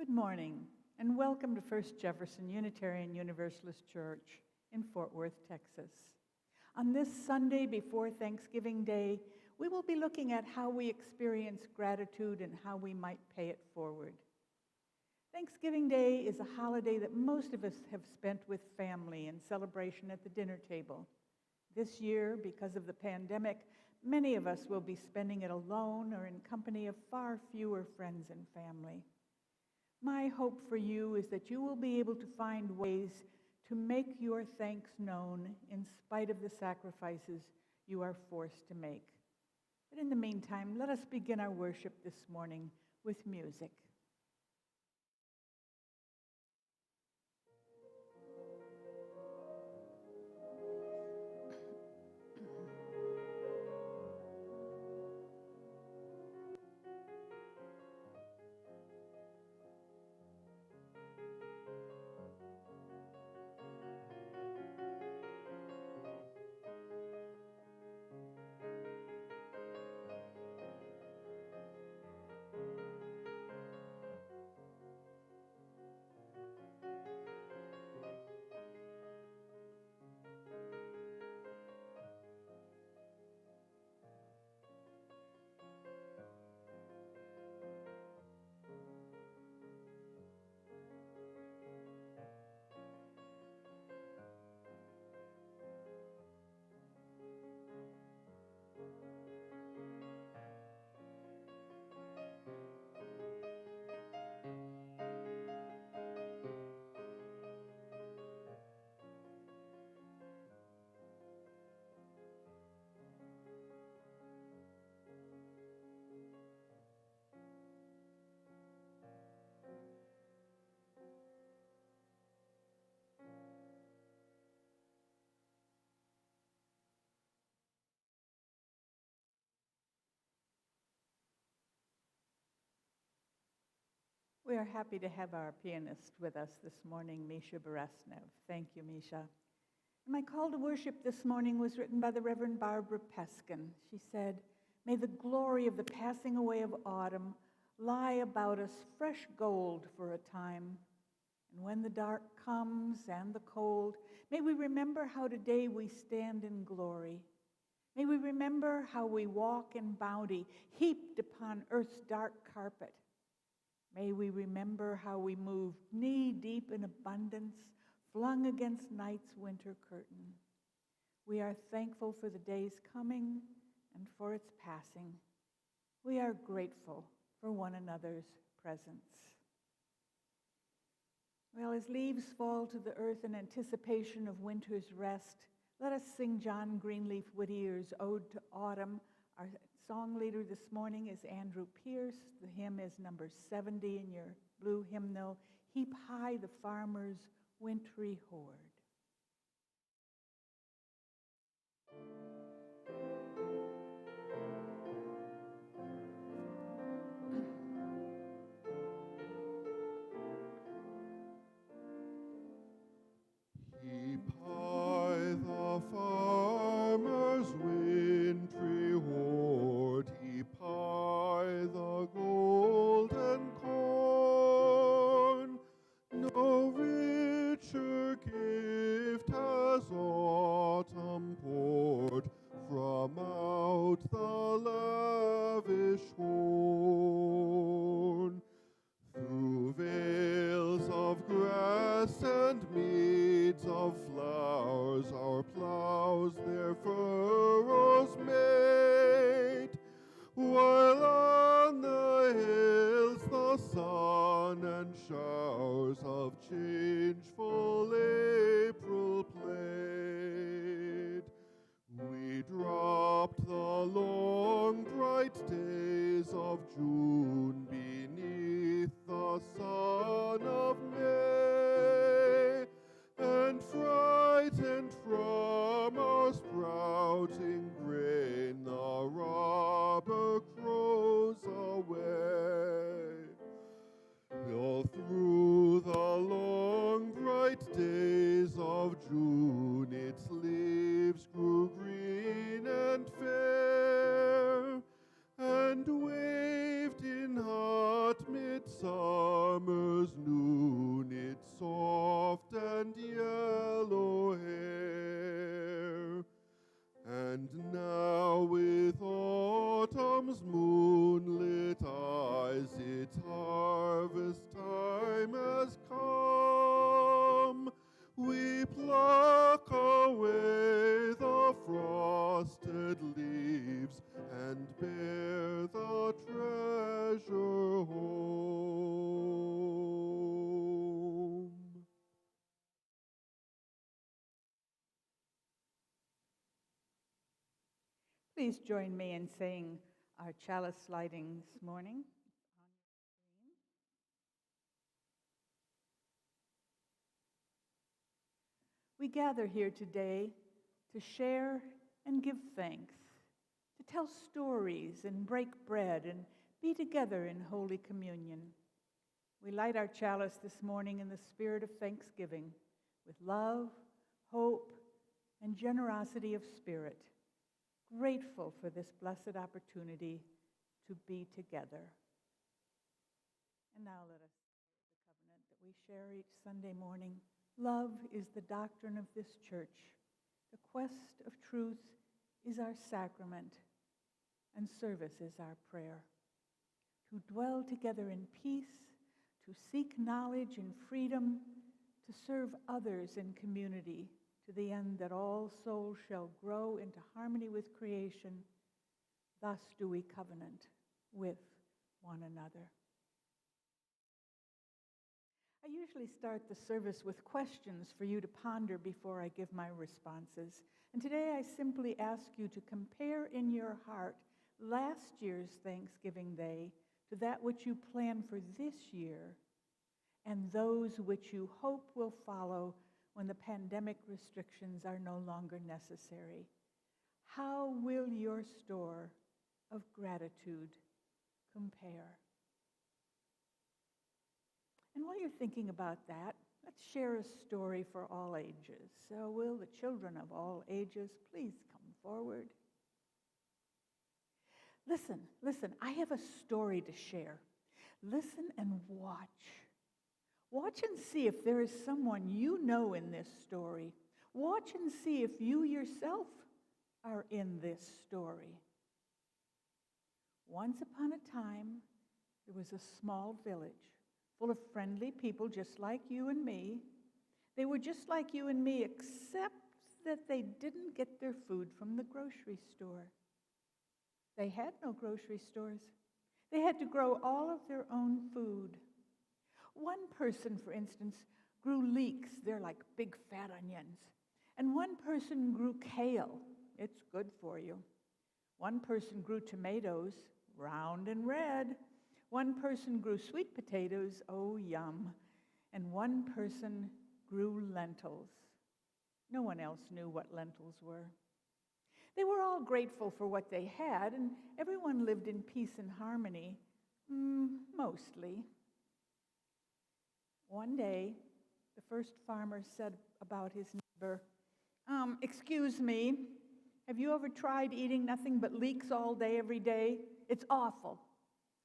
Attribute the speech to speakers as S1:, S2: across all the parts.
S1: Good morning, and welcome to First Jefferson Unitarian Universalist Church in Fort Worth, Texas. On this Sunday before Thanksgiving Day, we will be looking at how we experience gratitude and how we might pay it forward. Thanksgiving Day is a holiday that most of us have spent with family and celebration at the dinner table. This year, because of the pandemic, many of us will be spending it alone or in company of far fewer friends and family. My hope for you is that you will be able to find ways to make your thanks known in spite of the sacrifices you are forced to make. But in the meantime, let us begin our worship this morning with music. We are happy to have our pianist with us this morning, Misha Beresnev. Thank you, Misha. My call to worship this morning was written by the Reverend Barbara Peskin. She said, "May the glory of the passing away of autumn lie about us fresh gold for a time. And when the dark comes and the cold, may we remember how today we stand in glory. May we remember how we walk in bounty, heaped upon earth's dark carpet. May we remember how we move knee-deep in abundance, flung against night's winter curtain. We are thankful for the day's coming and for its passing. We are grateful for one another's presence." Well, as leaves fall to the earth in anticipation of winter's rest, let us sing John Greenleaf Whittier's Ode to Autumn. Our song leader this morning is Andrew Pierce. The hymn is number 70 in your blue hymnal, "Heap High the Farmer's Wintry Hoard."
S2: Heap high the farmer's wintry hoard, heap high the golden corn. No richer gift has autumn poured from out the lavish horn. Through vales of grass and meads of flowers, our plows their furrows made, while on the hills the sun and showers of changeful April played. We dropped the long bright days of June beneath the sun of May, and frightened from our sprouting grain, the robber crows away. All through the long bright days of June, its leaves grew green and fair, and waved in summer's noon, its soft and yellow hair. And now with autumn's moonlit eyes, its harvest time has come. We pluck away the frosted leaves and bear the treasure home.
S1: Please join me in saying our chalice sliding this morning. We gather here today to share and give thanks, to tell stories and break bread and be together in Holy Communion. We light our chalice this morning in the spirit of thanksgiving with love, hope, and generosity of spirit, grateful for this blessed opportunity to be together. And now let us celebrate the covenant that we share each Sunday morning. Love is the doctrine of this church. The quest of truth is our sacrament, and service is our prayer. To dwell together in peace, to seek knowledge and freedom, to serve others in community, to the end that all souls shall grow into harmony with creation. Thus do we covenant with one another. I usually start the service with questions for you to ponder before I give my responses. And today I simply ask you to compare in your heart last year's Thanksgiving Day to that which you plan for this year and those which you hope will follow when the pandemic restrictions are no longer necessary. How will your store of gratitude compare? And while you're thinking about that, let's share a story for all ages. So will the children of all ages please come forward? Listen, I have a story to share. Listen and watch. Watch and see if there is someone you know in this story. Watch and see if you yourself are in this story. Once upon a time, there was a small village full of friendly people just like you and me. They were just like you and me, except that they didn't get their food from the grocery store. They had no grocery stores. They had to grow all of their own food. One person, for instance, grew leeks. They're like big fat onions. And one person grew kale. It's good for you. One person grew tomatoes, round and red. One person grew sweet potatoes, oh yum. And one person grew lentils. No one else knew what lentils were. They were all grateful for what they had, and everyone lived in peace and harmony, mostly. One day, the first farmer said about his neighbor, "Excuse me, have you ever tried eating nothing but leeks all day, every day? It's awful.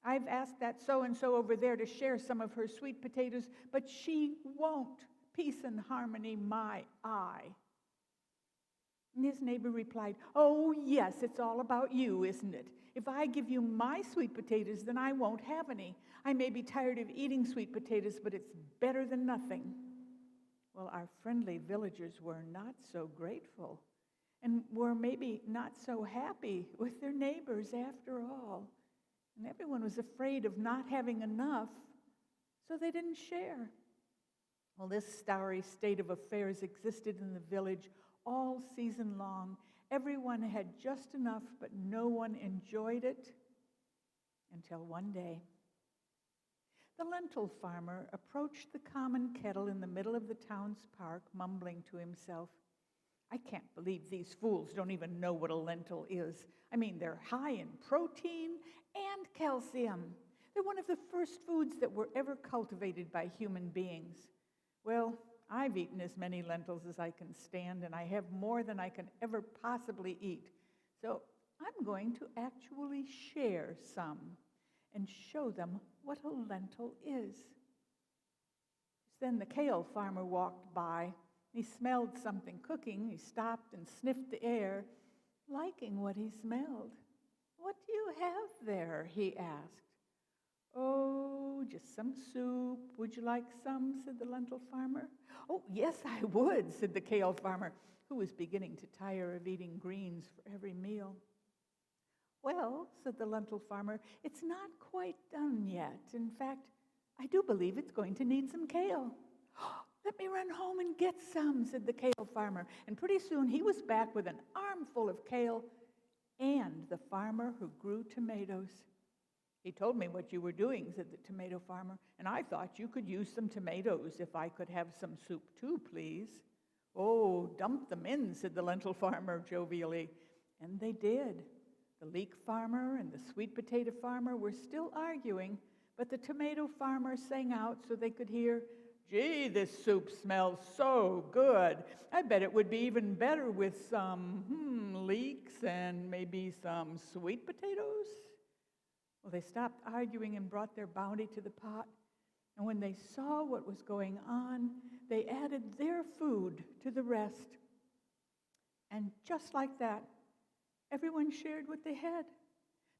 S1: I've asked that so-and-so over there to share some of her sweet potatoes, but she won't. Peace and harmony, my eye." And his neighbor replied, "Oh, yes, it's all about you, isn't it? If I give you my sweet potatoes, then I won't have any. I may be tired of eating sweet potatoes, but it's better than nothing." Well, our friendly villagers were not so grateful and were maybe not so happy with their neighbors after all. And everyone was afraid of not having enough, so they didn't share. Well, this starry state of affairs existed in the village all season long. Everyone had just enough, but no one enjoyed it until one day. The lentil farmer approached the common kettle in the middle of the town's park, mumbling to himself, "I can't believe these fools don't even know what a lentil is. I mean, they're high in protein and calcium. They're one of the first foods that were ever cultivated by human beings. Well, I've eaten as many lentils as I can stand, and I have more than I can ever possibly eat. So I'm going to actually share some and show them what a lentil is." Then the kale farmer walked by. He smelled something cooking. He stopped and sniffed the air, liking what he smelled. "What do you have there?" he asked. "Oh, just some soup. Would you like some?" said the lentil farmer. "Oh, yes, I would," said the kale farmer, who was beginning to tire of eating greens for every meal. "Well," said the lentil farmer, "it's not quite done yet. In fact, I do believe it's going to need some kale." "Let me run home and get some," said the kale farmer. And pretty soon he was back with an armful of kale and the farmer who grew tomatoes. "He told me what you were doing," said the tomato farmer, "and I thought you could use some tomatoes if I could have some soup too, please." "Oh, dump them in," said the lentil farmer jovially. And they did. The leek farmer and the sweet potato farmer were still arguing, but the tomato farmer sang out so they could hear, "Gee, this soup smells so good. I bet it would be even better with some leeks and maybe some sweet potatoes." Well, they stopped arguing and brought their bounty to the pot. And when they saw what was going on, they added their food to the rest. And just like that, everyone shared what they had,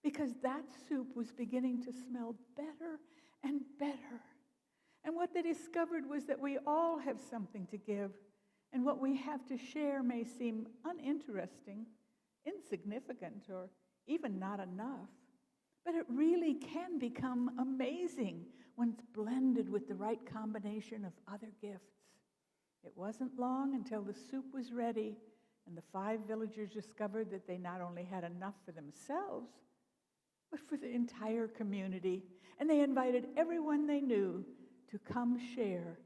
S1: because that soup was beginning to smell better and better. And what they discovered was that we all have something to give, and what we have to share may seem uninteresting, insignificant, or even not enough. But it really can become amazing when it's blended with the right combination of other gifts. It wasn't long until the soup was ready, and the 5 villagers discovered that they not only had enough for themselves, but for the entire community. And they invited everyone they knew to come share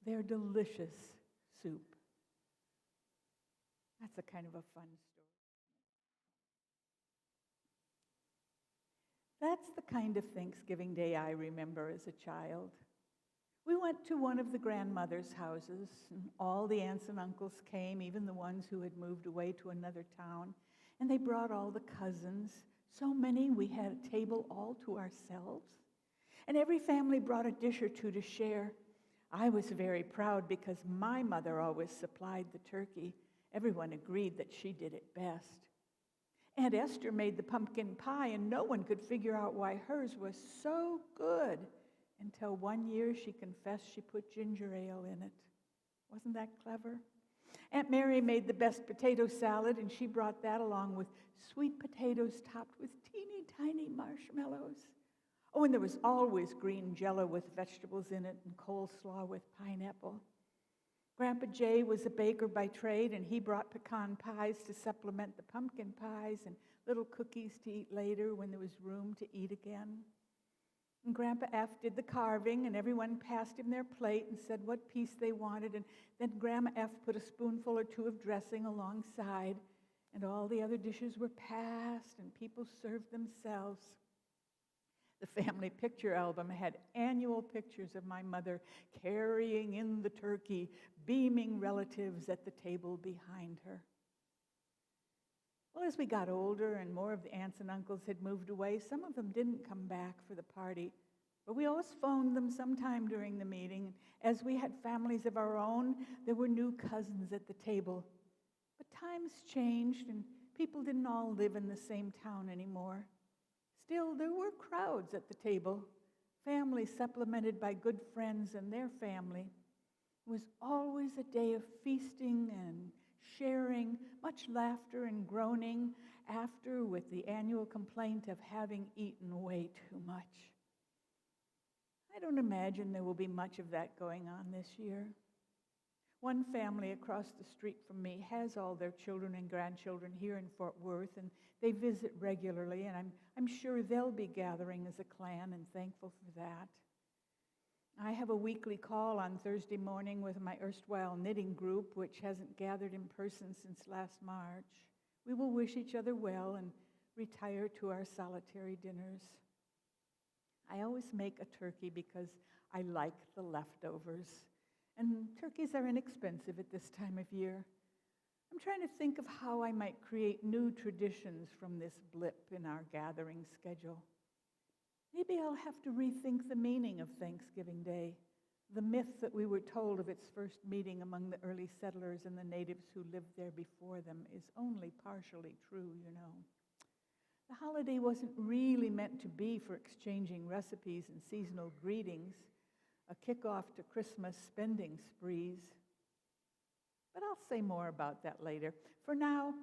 S1: their delicious soup. That's a kind of a fun story. That's the kind of Thanksgiving Day I remember as a child. We went to one of the grandmother's houses, and all the aunts and uncles came, even the ones who had moved away to another town, and they brought all the cousins, so many we had a table all to ourselves. And every family brought a dish or two to share. I was very proud because my mother always supplied the turkey. Everyone agreed that she did it best. Aunt Esther made the pumpkin pie, and no one could figure out why hers was so good until one year she confessed she put ginger ale in it. Wasn't that clever? Aunt Mary made the best potato salad, and she brought that along with sweet potatoes topped with teeny tiny marshmallows. Oh, and there was always green Jell-O with vegetables in it and coleslaw with pineapple. Grandpa Jay was a baker by trade, and he brought pecan pies to supplement the pumpkin pies and little cookies to eat later when there was room to eat again. And Grandpa F did the carving, and everyone passed him their plate and said what piece they wanted, and then Grandma F put a spoonful or two of dressing alongside, and all the other dishes were passed, and people served themselves. The family picture album had annual pictures of my mother carrying in the turkey, beaming relatives at the table behind her. Well, as we got older and more of the aunts and uncles had moved away, some of them didn't come back for the party, but we always phoned them sometime during the meeting. As we had families of our own, there were new cousins at the table. But times changed, and people didn't all live in the same town anymore. Still, there were crowds at the table, families supplemented by good friends and their family. It was always a day of feasting and sharing, much laughter and groaning after, with the annual complaint of having eaten way too much. I don't imagine there will be much of that going on this year. One family across the street from me has all their children and grandchildren here in Fort Worth, and they visit regularly, and I'm sure they'll be gathering as a clan and thankful for that. I have a weekly call on Thursday morning with my erstwhile knitting group, which hasn't gathered in person since last March. We will wish each other well and retire to our solitary dinners. I always make a turkey because I like the leftovers. And turkeys are inexpensive at this time of year. I'm trying to think of how I might create new traditions from this blip in our gathering schedule. Maybe I'll have to rethink the meaning of Thanksgiving Day. The myth that we were told of its first meeting among the early settlers and the natives who lived there before them is only partially true, you know. The holiday wasn't really meant to be for exchanging recipes and seasonal greetings, a kickoff to Christmas spending sprees. But I'll say more about that later. For now,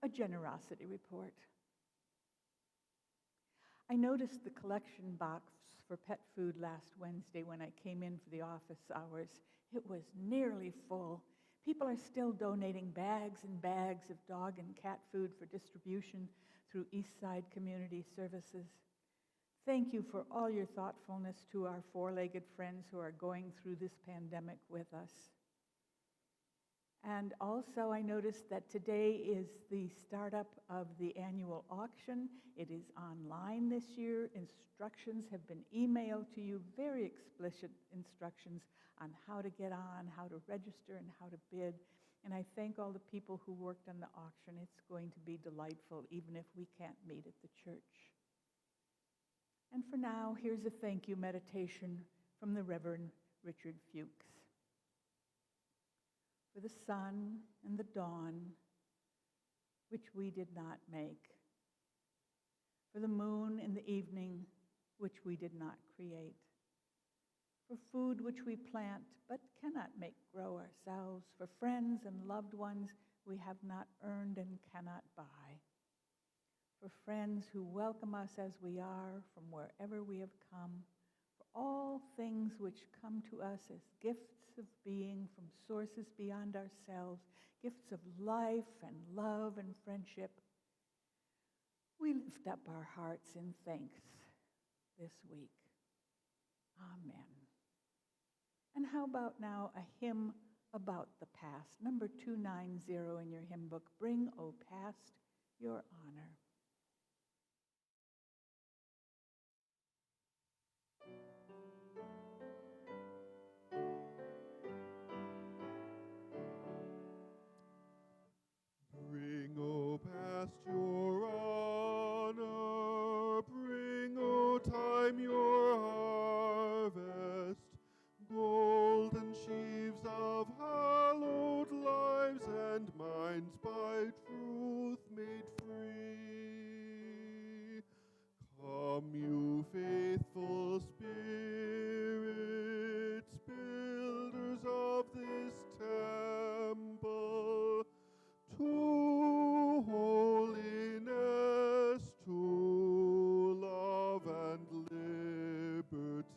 S1: a generosity report. I noticed the collection box for pet food last Wednesday when I came in for the office hours. It was nearly full. People are still donating bags and bags of dog and cat food for distribution through Eastside Community Services. Thank you for all your thoughtfulness to our four-legged friends who are going through this pandemic with us. And also I noticed that today is the startup of the annual auction. It is online this year. Instructions have been emailed to you, very explicit instructions on how to get on, how to register, and how to bid. And I thank all the people who worked on the auction. It's going to be delightful, even if we can't meet at the church. And for now, here's a thank you meditation from the Reverend Richard Fuchs. For the sun and the dawn, which we did not make. For the moon in the evening, which we did not create. For food which we plant but cannot make grow ourselves. For friends and loved ones we have not earned and cannot buy. For friends who welcome us as we are from wherever we have come. For all things which come to us as gifts of being from sources beyond ourselves, gifts of life and love and friendship, we lift up our hearts in thanks this week. Amen. And how about now a hymn about the past? Number 290 in your hymn book, Bring, O Past, Your Honor.
S2: Bring, O past, your honor. Bring, O time, your harvest. Golden sheaves of hallowed lives and minds by truth made free. Come, you faithful spirits, builders of this temple, to holiness, to love and liberty.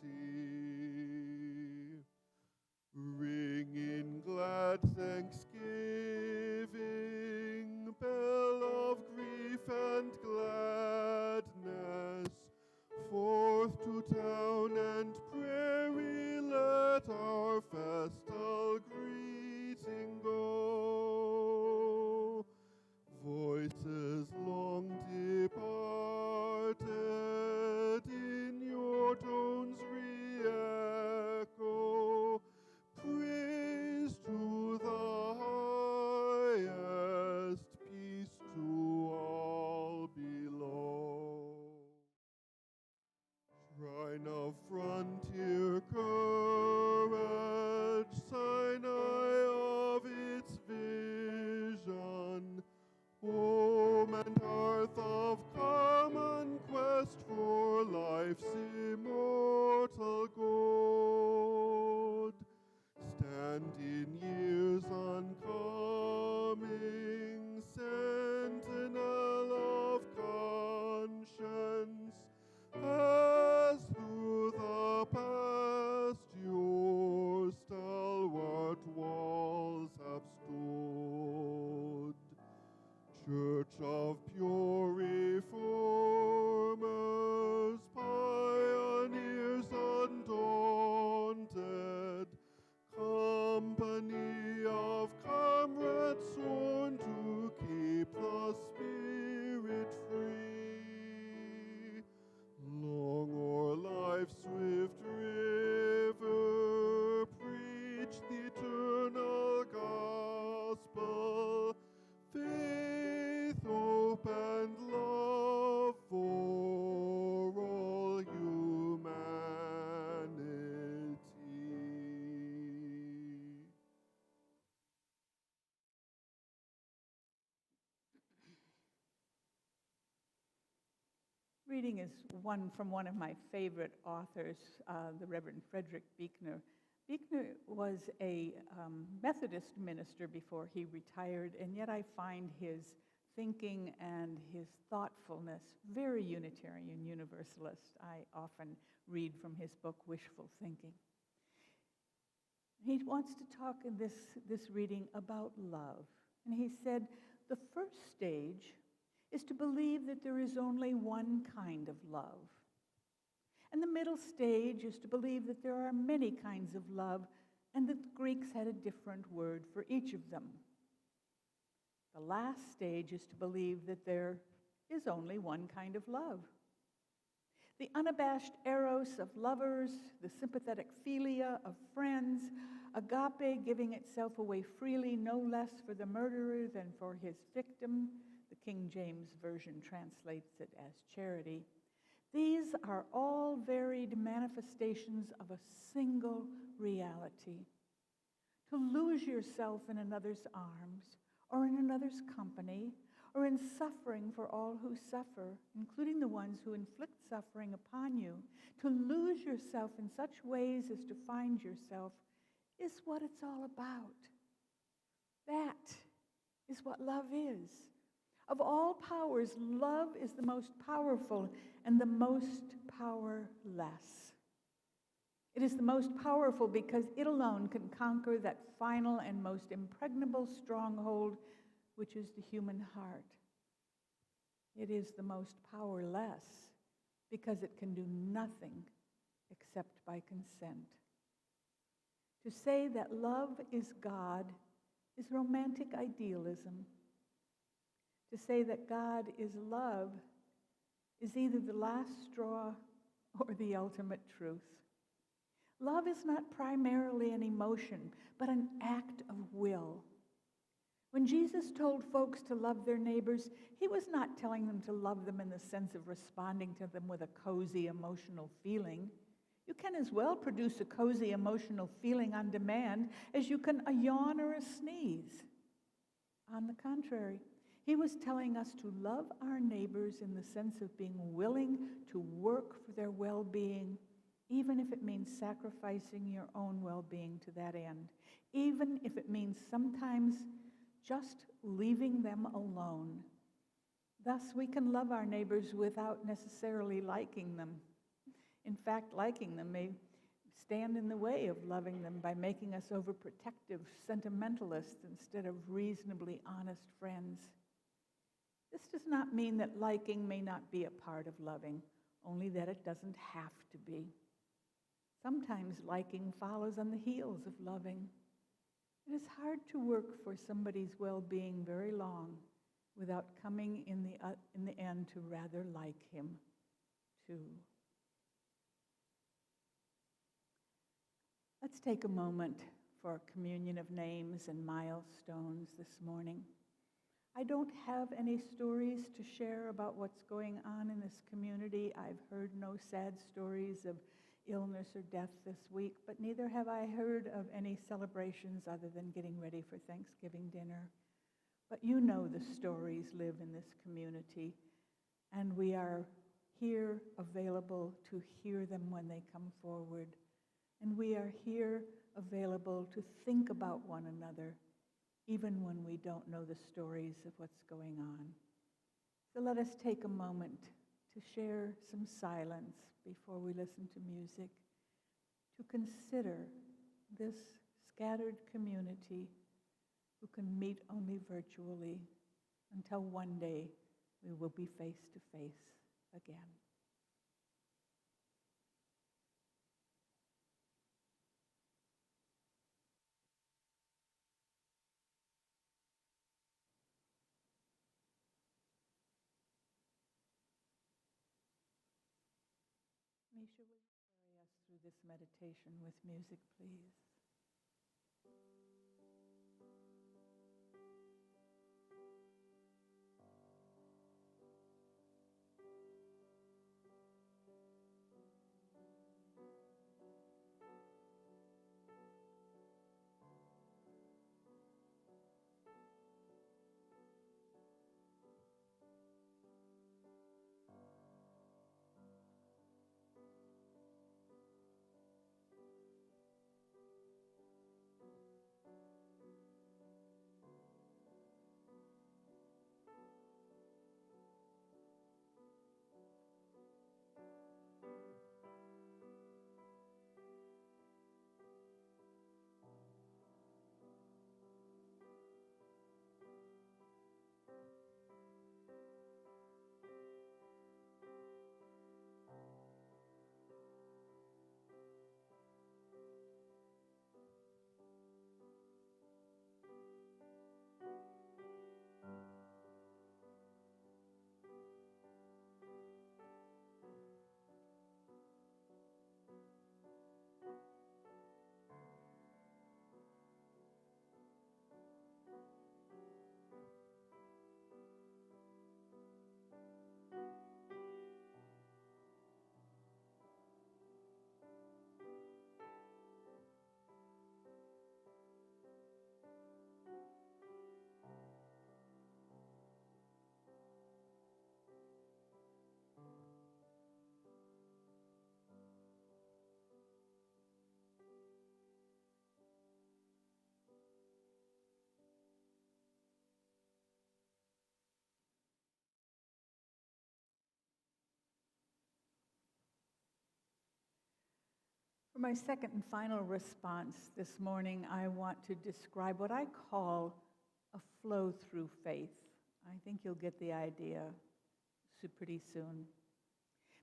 S2: Ring in glad thanksgiving, bell of grief and gladness. Forth to town and prairie let our festal greeting go. Voices long departed in your tones re-echo. Praise to the highest, peace to all below. Shrine of frontier courage, Sinai of its vision, home and hearth of common quest for life's immortal good. Stand in years oncoming, sentinel of conscience, as through the past
S1: reading is one from one of my favorite authors, the Reverend Frederick Buechner. Buechner was a Methodist minister before he retired, and yet I find his thinking and his thoughtfulness very Unitarian, Universalist. I often read from his book, Wishful Thinking. He wants to talk in this reading about love. And he said, the first stage is to believe that there is only one kind of love. And the middle stage is to believe that there are many kinds of love, and that the Greeks had a different word for each of them. The last stage is to believe that there is only one kind of love. The unabashed eros of lovers, the sympathetic philia of friends, agape giving itself away freely, no less for the murderer than for his victim. The King James Version translates it as charity. These are all varied manifestations of a single reality. To lose yourself in another's arms, or in another's company, or in suffering for all who suffer, including the ones who inflict suffering upon you, to lose yourself in such ways as to find yourself, is what it's all about. That is what love is. Of all powers, love is the most powerful and the most powerless. It is the most powerful because it alone can conquer that final and most impregnable stronghold, which is the human heart. It is the most powerless because it can do nothing except by consent. To say that love is God is romantic idealism. To say that God is love is either the last straw or the ultimate truth. Love is not primarily an emotion, but an act of will. When Jesus told folks to love their neighbors, he was not telling them to love them in the sense of responding to them with a cozy emotional feeling. You can as well produce a cozy emotional feeling on demand as you can a yawn or a sneeze. On the contrary, he was telling us to love our neighbors in the sense of being willing to work for their well-being, even if it means sacrificing your own well-being to that end, even if it means sometimes just leaving them alone. Thus, we can love our neighbors without necessarily liking them. In fact, liking them may stand in the way of loving them by making us overprotective sentimentalists instead of reasonably honest friends. This does not mean that liking may not be a part of loving, only that it doesn't have to be. Sometimes liking follows on the heels of loving. It is hard to work for somebody's well-being very long without coming in the end to rather like him too. Let's take a moment for a communion of names and milestones this morning. I don't have any stories to share about what's going on in this community. I've heard no sad stories of illness or death this week, but neither have I heard of any celebrations other than getting ready for Thanksgiving dinner. But you know the stories live in this community, and we are here available to hear them when they come forward. And we are here available to think about one another, even when we don't know the stories of what's going on. So let us take a moment to share some silence before we listen to music, to consider this scattered community who can meet only virtually until one day we will be face to face again. Misha, will you carry us through this meditation with music, please? For my second and final response this morning, I want to describe what I call a flow-through faith. I think you'll get the idea pretty soon.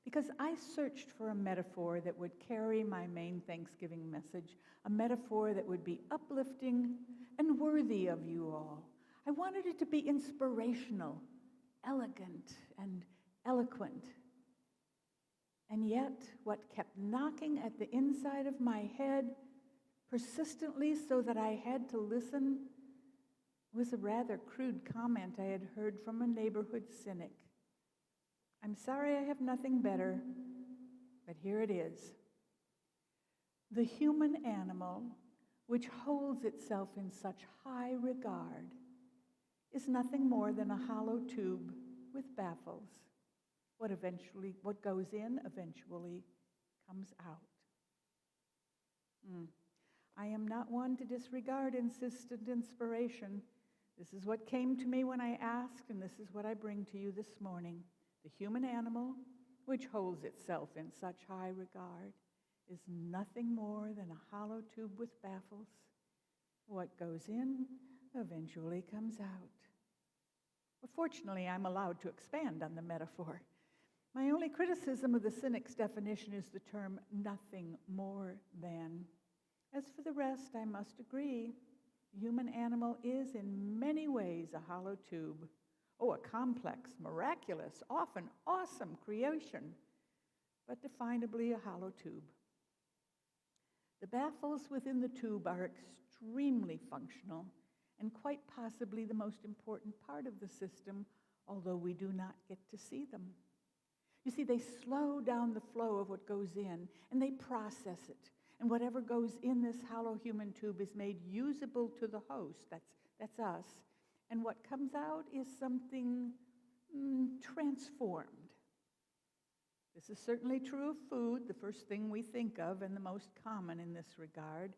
S1: Because I searched for a metaphor that would carry my main Thanksgiving message, a metaphor that would be uplifting and worthy of you all. I wanted it to be inspirational, elegant, and eloquent. And yet, what kept knocking at the inside of my head persistently so that I had to listen was a rather crude comment I had heard from a neighborhood cynic. I'm sorry I have nothing better, but here it is. The human animal, which holds itself in such high regard, is nothing more than a hollow tube with baffles. What goes in eventually comes out. I am not one to disregard insistent inspiration. This is what came to me when I asked, and this is what I bring to you this morning. The human animal, which holds itself in such high regard, is nothing more than a hollow tube with baffles. What goes in eventually comes out. But fortunately, I'm allowed to expand on the metaphor. My only criticism of the cynic's definition is the term nothing more than. As for the rest, I must agree. The human animal is in many ways a hollow tube. A complex, miraculous, often awesome creation, but definably a hollow tube. The baffles within the tube are extremely functional and quite possibly the most important part of the system, although we do not get to see them. You see, they slow down the flow of what goes in, and they process it. And whatever goes in this hollow human tube is made usable to the host. That's us. And what comes out is something transformed. This is certainly true of food, the first thing we think of and the most common in this regard.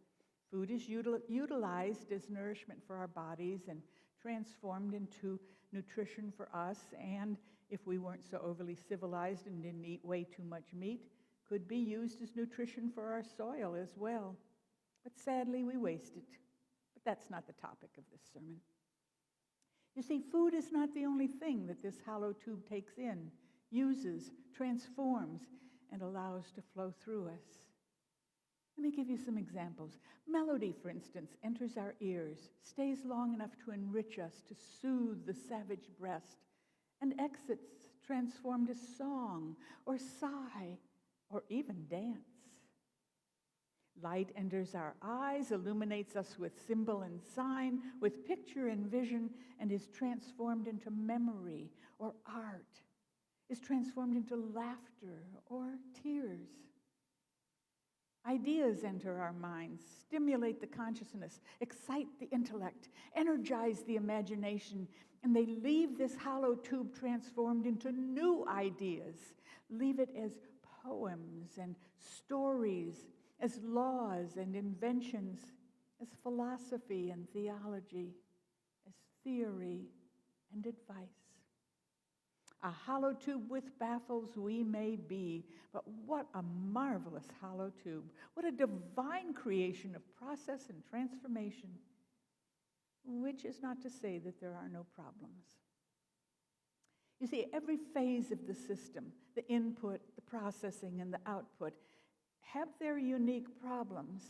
S1: Food is utilized as nourishment for our bodies and transformed into nutrition for us, and if we weren't so overly civilized and didn't eat way too much meat, could be used as nutrition for our soil as well. But sadly, we waste it. But that's not the topic of this sermon. You see, food is not the only thing that this hollow tube takes in, uses, transforms, and allows to flow through us. Let me give you some examples. Melody, for instance, enters our ears, stays long enough to enrich us, to soothe the savage breast, and exits transformed as song or sigh or even dance. Light enters our eyes, illuminates us with symbol and sign, with picture and vision, and is transformed into memory or art, is transformed into laughter or tears. Ideas enter our minds, stimulate the consciousness, excite the intellect, energize the imagination, and they leave this hollow tube transformed into new ideas, leave it as poems and stories, as laws and inventions, as philosophy and theology, as theory and advice. A hollow tube with baffles we may be, but what a marvelous hollow tube. What a divine creation of process and transformation, which is not to say that there are no problems. You see, every phase of the system, the input, the processing, and the output, have their unique problems.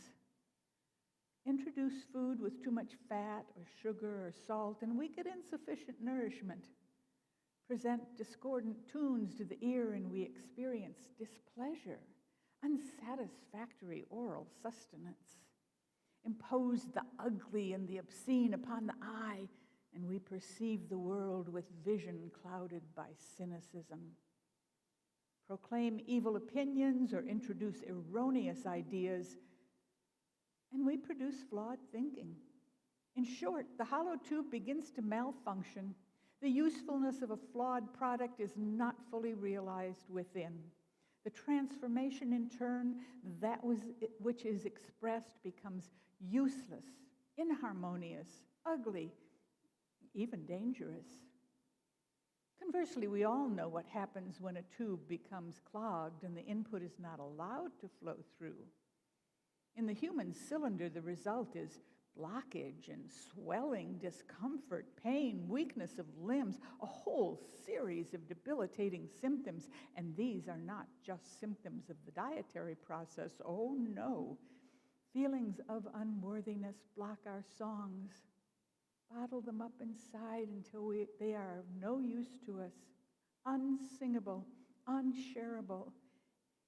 S1: Introduce food with too much fat or sugar or salt, and we get insufficient nourishment. Present discordant tunes to the ear, and we experience displeasure, unsatisfactory oral sustenance. Impose the ugly and the obscene upon the eye, and we perceive the world with vision clouded by cynicism. Proclaim evil opinions or introduce erroneous ideas, and we produce flawed thinking. In short, the hollow tube begins to malfunction. The usefulness of a flawed product is not fully realized within. The transformation, in turn, which is expressed becomes useless, inharmonious, ugly, even dangerous. Conversely, we all know what happens when a tube becomes clogged and the input is not allowed to flow through. In the human cylinder, the result is blockage and swelling, discomfort, pain, weakness of limbs, a whole series of debilitating symptoms. And these are not just symptoms of the dietary process. Oh no. Feelings of unworthiness block our songs, bottle them up inside until they are of no use to us, unsingable, unshareable.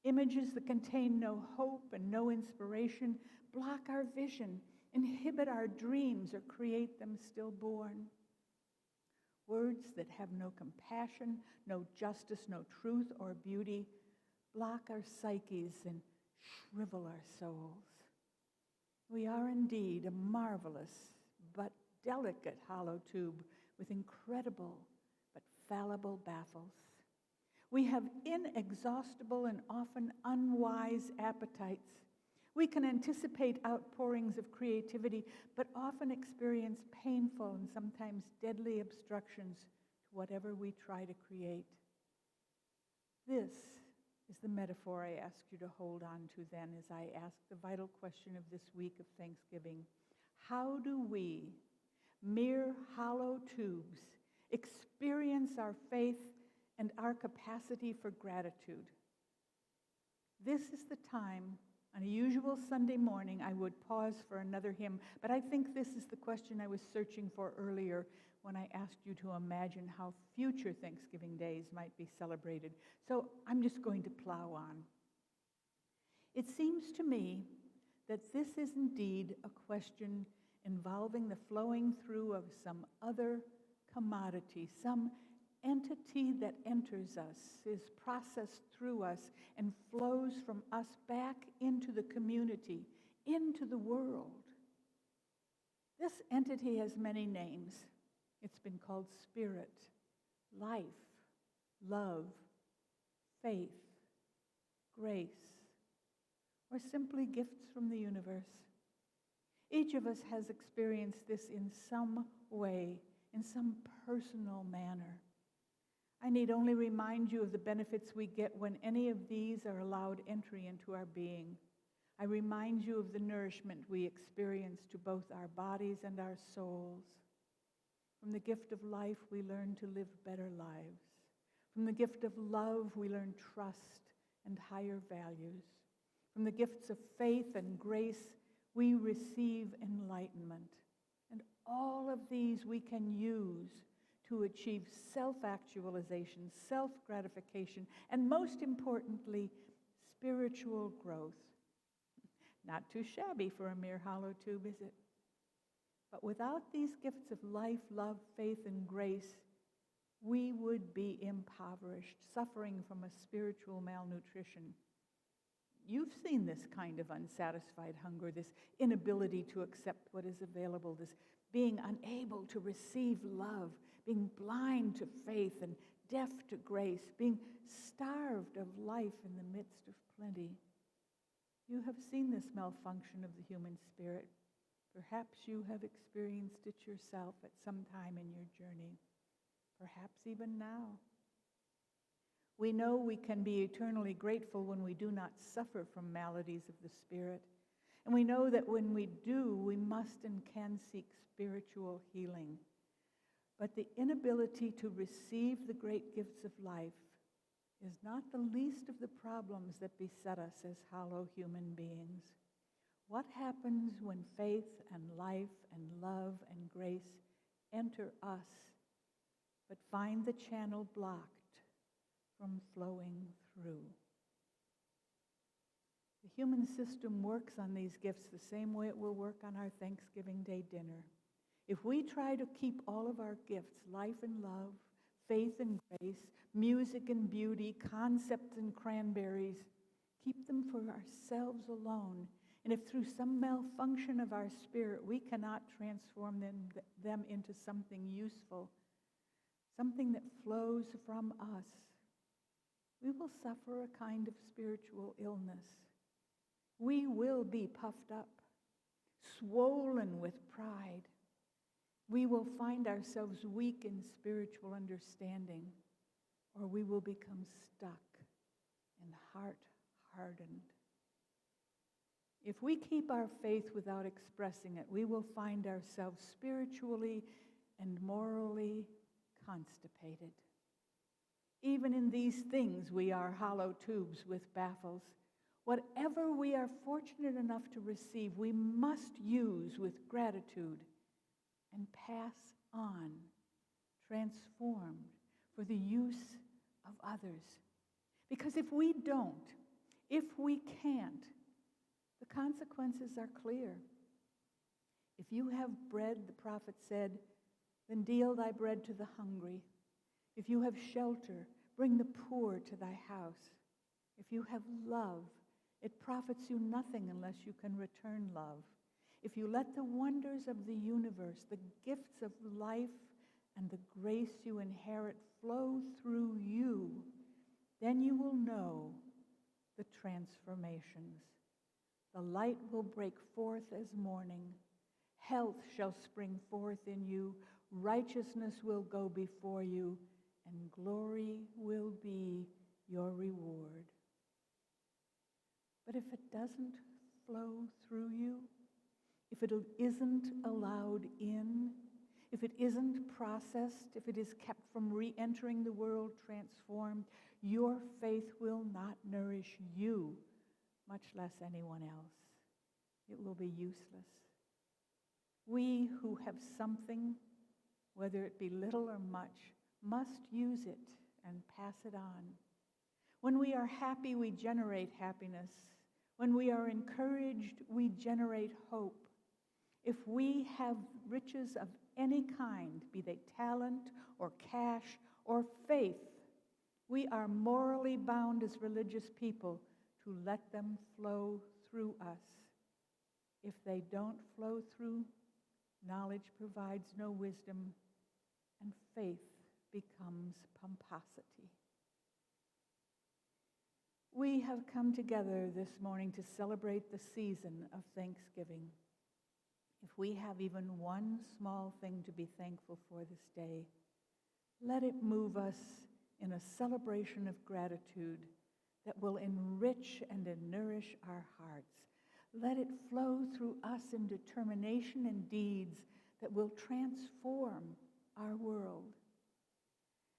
S1: Images that contain no hope and no inspiration block our vision, inhibit our dreams, or create them stillborn. Words that have no compassion, no justice, no truth or beauty block our psyches and shrivel our souls. We are indeed a marvelous but delicate hollow tube with incredible but fallible baffles. We have inexhaustible and often unwise appetites. We can anticipate outpourings of creativity, but often experience painful and sometimes deadly obstructions to whatever we try to create. This is the metaphor I ask you to hold on to then as I ask the vital question of this week of Thanksgiving. How do we, mere hollow tubes, experience our faith and our capacity for gratitude? This is the time. On a usual Sunday morning, I would pause for another hymn, but I think this is the question I was searching for earlier when I asked you to imagine how future Thanksgiving days might be celebrated. So I'm just going to plow on. It seems to me that this is indeed a question involving the flowing through of some other commodity, some entity that enters us, is processed through us, and flows from us back into the community, into the world. This entity has many names. It's been called spirit, life, love, faith, grace, or simply gifts from the universe. Each of us has experienced this in some way, in some personal manner. I need only remind you of the benefits we get when any of these are allowed entry into our being. I remind you of the nourishment we experience to both our bodies and our souls. From the gift of life, we learn to live better lives. From the gift of love, we learn trust and higher values. From the gifts of faith and grace, we receive enlightenment. And all of these we can use to achieve self-actualization, self-gratification, and most importantly, spiritual growth. Not too shabby for a mere hollow tube, is it? But without these gifts of life, love, faith, and grace, we would be impoverished, suffering from a spiritual malnutrition. You've seen this kind of unsatisfied hunger, this inability to accept what is available, this being unable to receive love, being blind to faith and deaf to grace, being starved of life in the midst of plenty. You have seen this malfunction of the human spirit. Perhaps you have experienced it yourself at some time in your journey, perhaps even now. We know we can be eternally grateful when we do not suffer from maladies of the spirit. And we know that when we do, we must and can seek spiritual healing. But the inability to receive the great gifts of life is not the least of the problems that beset us as hollow human beings. What happens when faith and life and love and grace enter us, but find the channel blocked from flowing through? The human system works on these gifts the same way it will work on our Thanksgiving Day dinner. If we try to keep all of our gifts, life and love, faith and grace, music and beauty, concepts and cranberries, keep them for ourselves alone, and if through some malfunction of our spirit we cannot transform them into something useful, something that flows from us, we will suffer a kind of spiritual illness. We will be puffed up, swollen with pride. We will find ourselves weak in spiritual understanding, or we will become stuck and heart-hardened. If we keep our faith without expressing it, we will find ourselves spiritually and morally constipated. Even in these things, we are hollow tubes with baffles. Whatever we are fortunate enough to receive, we must use with gratitude and pass on, transformed for the use of others. Because if we don't, if we can't, the consequences are clear. If you have bread, the prophet said, then deal thy bread to the hungry. If you have shelter, bring the poor to thy house. If you have love, it profits you nothing unless you can return love. If you let the wonders of the universe, the gifts of life, and the grace you inherit flow through you, then you will know the transformations. The light will break forth as morning. Health shall spring forth in you. Righteousness will go before you, and glory will be your reward. But if it doesn't flow through you, if it isn't allowed in, if it isn't processed, if it is kept from re-entering the world transformed, your faith will not nourish you, much less anyone else. It will be useless. We who have something, whether it be little or much, must use it and pass it on. When we are happy, we generate happiness. When we are encouraged, we generate hope. If we have riches of any kind, be they talent or cash or faith, we are morally bound as religious people to let them flow through us. If they don't flow through, knowledge provides no wisdom, and faith becomes pomposity. We have come together this morning to celebrate the season of Thanksgiving. If we have even one small thing to be thankful for this day, let it move us in a celebration of gratitude that will enrich and nourish our hearts. Let it flow through us in determination and deeds that will transform our world.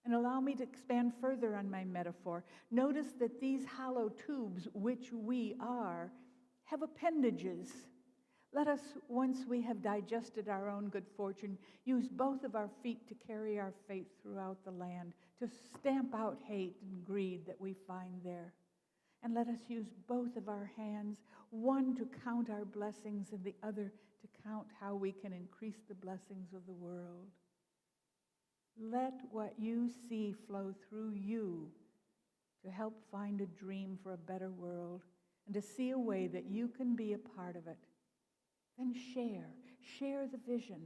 S1: And allow me to expand further on my metaphor. Notice that these hollow tubes, which we are, have appendages. Let us, once we have digested our own good fortune, use both of our feet to carry our faith throughout the land, to stamp out hate and greed that we find there. And let us use both of our hands, one to count our blessings and the other to count how we can increase the blessings of the world. Let what you see flow through you to help find a dream for a better world and to see a way that you can be a part of it. Then share the vision.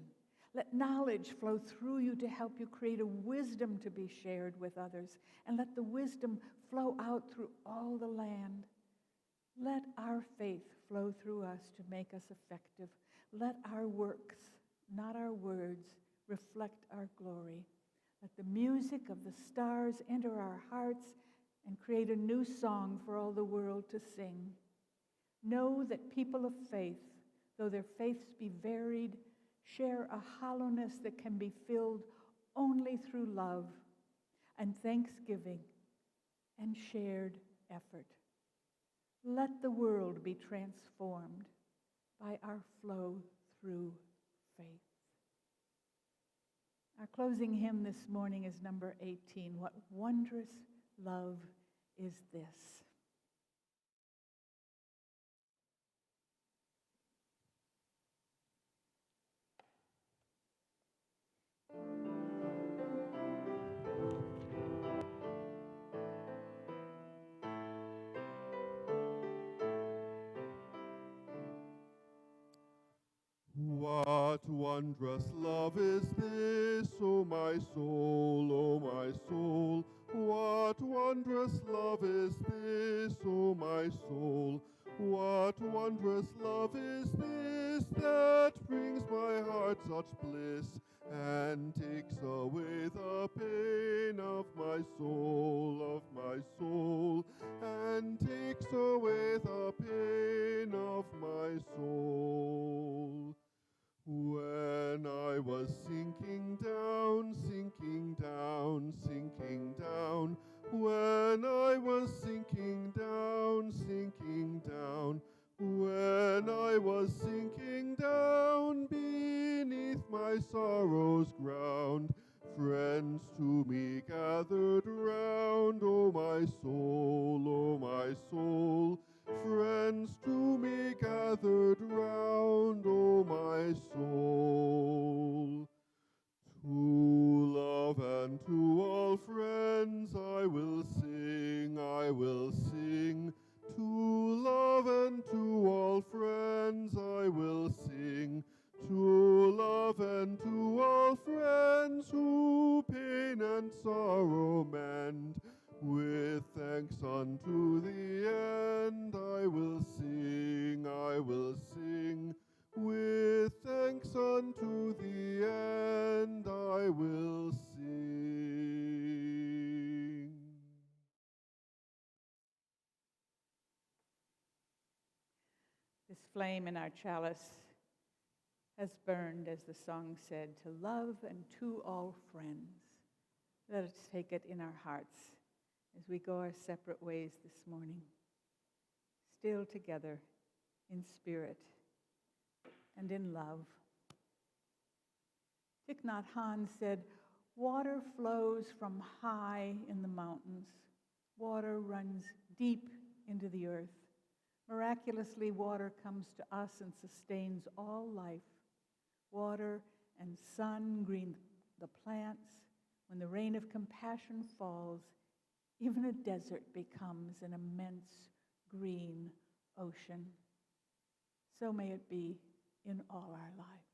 S1: Let knowledge flow through you to help you create a wisdom to be shared with others, and let the wisdom flow out through all the land. Let our faith flow through us to make us effective. Let our works, not our words, reflect our glory. Let the music of the stars enter our hearts and create a new song for all the world to sing. Know that people of faith, though their faiths be varied, share a hollowness that can be filled only through love and thanksgiving and shared effort. Let the world be transformed by our flow through faith. Our closing hymn this morning is number 18. What wondrous love is this?
S2: What wondrous love is this, O my soul, O my soul? What wondrous love is this, O my soul? What wondrous love is this that brings my heart such bliss and takes away the pain of my soul, and takes away the pain of my was sinking down, sinking down, sinking down. When I was sinking down, sinking down. When I was sinking down beneath my sorrow's ground, friends to me gathered round, oh my soul, oh my soul. Friends to me gathered round, oh my soul. To love and to all friends I will sing, I will sing. To love and to all friends I will sing. To love and to all friends who pain and sorrow mend. With thanks unto the end I will sing, I will sing. With thanks unto the end I will sing.
S1: This flame in our chalice has burned, as the song said, to love and to all friends. Let us take it in our hearts as we go our separate ways this morning, still together in spirit and in love. Thich Nhat Hanh said, "Water flows from high in the mountains. Water runs deep into the earth. Miraculously, water comes to us and sustains all life. Water and sun green the plants. When the rain of compassion falls, even a desert becomes an immense green ocean. So may it be in all our lives."